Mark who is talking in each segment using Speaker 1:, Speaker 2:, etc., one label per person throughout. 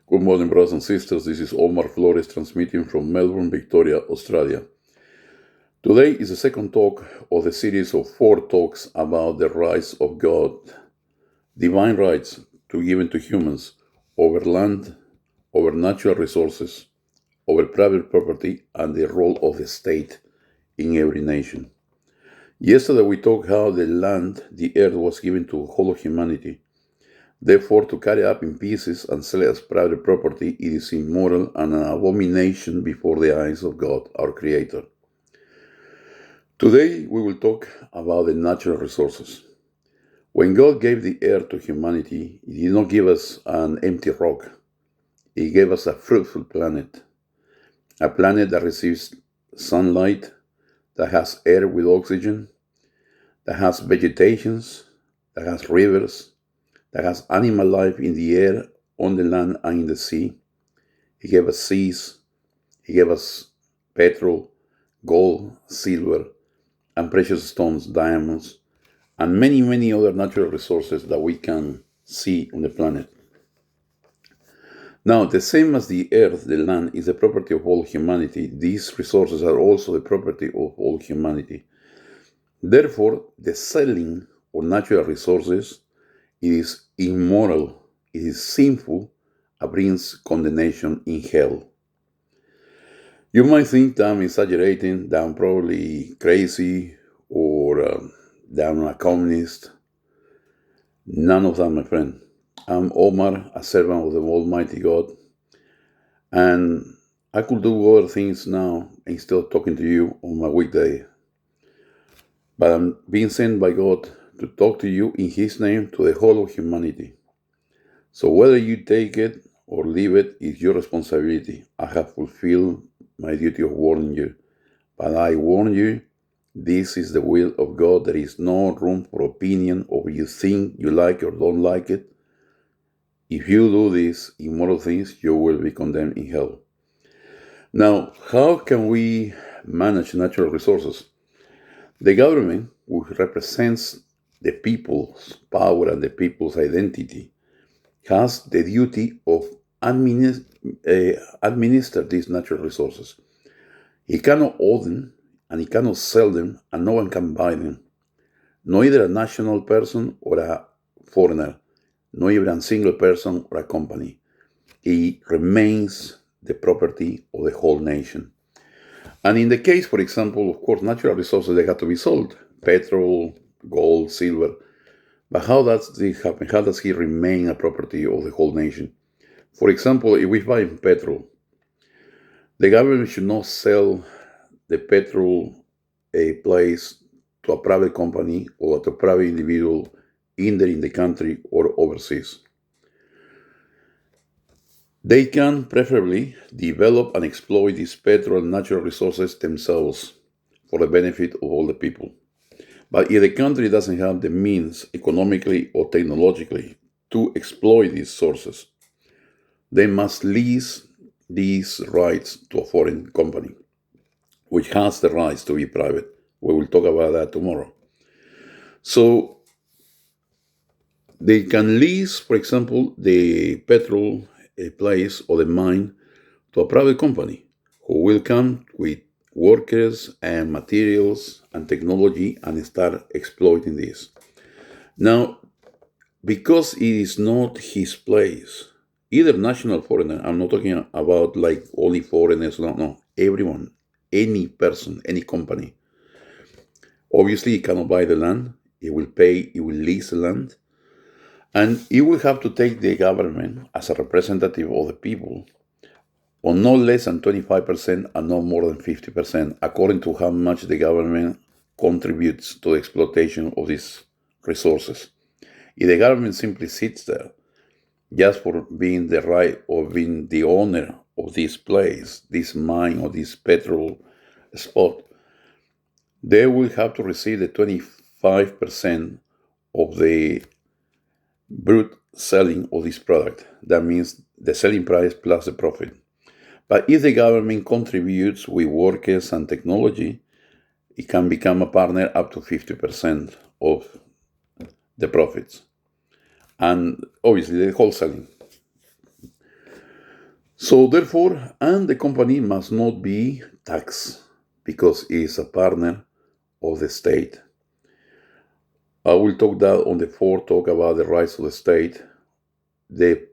Speaker 1: Good morning, brothers and sisters. This is Omar Flores transmitting from Melbourne, Victoria, Australia. Today is the second talk of the series of 4 talks about the rights of God, divine rights to given to humans over land, over natural resources, over private property, and the role of the state in every nation. Yesterday we talked how the land, the earth, was given to whole of humanity. Therefore, to carry up in pieces and sell it as private property, it is immoral and an abomination before the eyes of God, our Creator. Today, we will talk about the natural resources. When God gave the earth to humanity, He did not give us an empty rock. He gave us a fruitful planet, a planet that receives sunlight, that has air with oxygen, that has vegetations, that has rivers, that has animal life in the air, on the land, and in the sea. He gave us seas, He gave us petrol, gold, silver, and precious stones, diamonds, and many, many other natural resources that we can see on the planet. Now, the same as the earth, the land, is the property of all humanity, these resources are also the property of all humanity. Therefore, the selling of natural resources is immoral, it is sinful, and brings condemnation in hell. You might think that I'm exaggerating, that I'm probably crazy, or that I'm a communist. None of that, my friend. I'm Omar, a servant of the Almighty God, and I could do other things now instead of talking to you on my weekday. But I'm being sent by God to talk to you in His name to the whole of humanity. So whether you take it or leave it is your responsibility. I have fulfilled my duty of warning you. But I warn you, this is the will of God. There is no room for opinion, or you think you like or don't like it. If you do these immoral things, you will be condemned in hell. Now, how can we manage natural resources? The government, which represents the people's power and the people's identity, has the duty of administer these natural resources. He cannot own them, and he cannot sell them, and no one can buy them. Neither a national person or a foreigner, not even a single person or a company. He remains the property of the whole nation. And in the case, for example, of course, natural resources, they have to be sold. Petrol, gold, silver. But how does this happen? How does he remain a property of the whole nation? For example, if we buy petrol, the government should not sell the petrol place to a private company or to a private individual, either in the country or overseas. They can preferably develop and exploit these petrol and natural resources themselves for the benefit of all the people. But if the country doesn't have the means economically or technologically to exploit these sources, they must lease these rights to a foreign company, which has the rights to be private. We will talk about that tomorrow. So they can lease, for example, the petrol place or the mine to a private company who will come with workers and materials and technology and start exploiting this. Now, because it is not his place, either national or foreigner, I'm not talking about like only foreigners, no, everyone, any person, any company. Obviously, he cannot buy the land, he will lease the land, and he will have to take the government as a representative of the people on no less than 25% and no more than 50%, according to how much the government contributes to the exploitation of these resources. If the government simply sits there just for being the right or being the owner of this place, this mine or this petrol spot, they will have to receive the 25% of the brute selling of this product. That means the selling price plus the profit. But if the government contributes with workers and technology, it can become a partner up to 50% of the profits. And obviously the wholesaling. So therefore, and the company must not be taxed because it is a partner of the state. I will talk that on the fourth talk about the rights of the state. The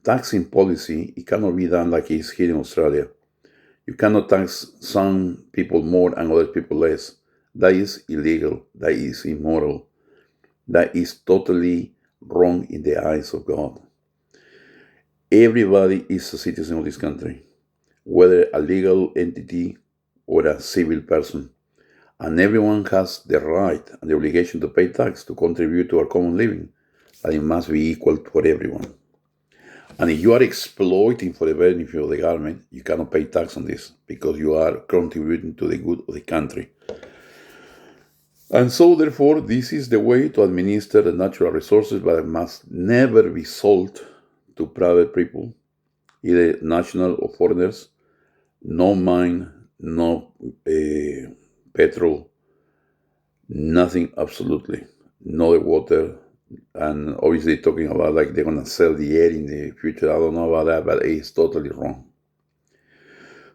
Speaker 1: taxing policy, it cannot be done like it's here in Australia. You cannot tax some people more and other people less. That is illegal. That is immoral. That is totally wrong in the eyes of God. Everybody is a citizen of this country, whether a legal entity or a civil person. And everyone has the right and the obligation to pay tax to contribute to our common living. And it must be equal for everyone. And if you are exploiting for the benefit of the government, you cannot pay tax on this because you are contributing to the good of the country. And so, therefore, this is the way to administer the natural resources, but it must never be sold to private people, either national or foreigners. No mine, no petrol, nothing absolutely. No the water. And obviously, talking about like they're going to sell the air in the future. I don't know about that, but it's totally wrong.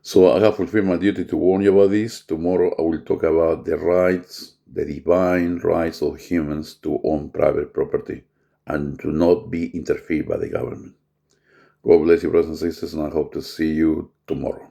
Speaker 1: So I have fulfilled my duty to warn you about this. Tomorrow I will talk about the rights, the divine rights of humans to own private property and to not be interfered by the government. God bless you, brothers and sisters, and I hope to see you tomorrow.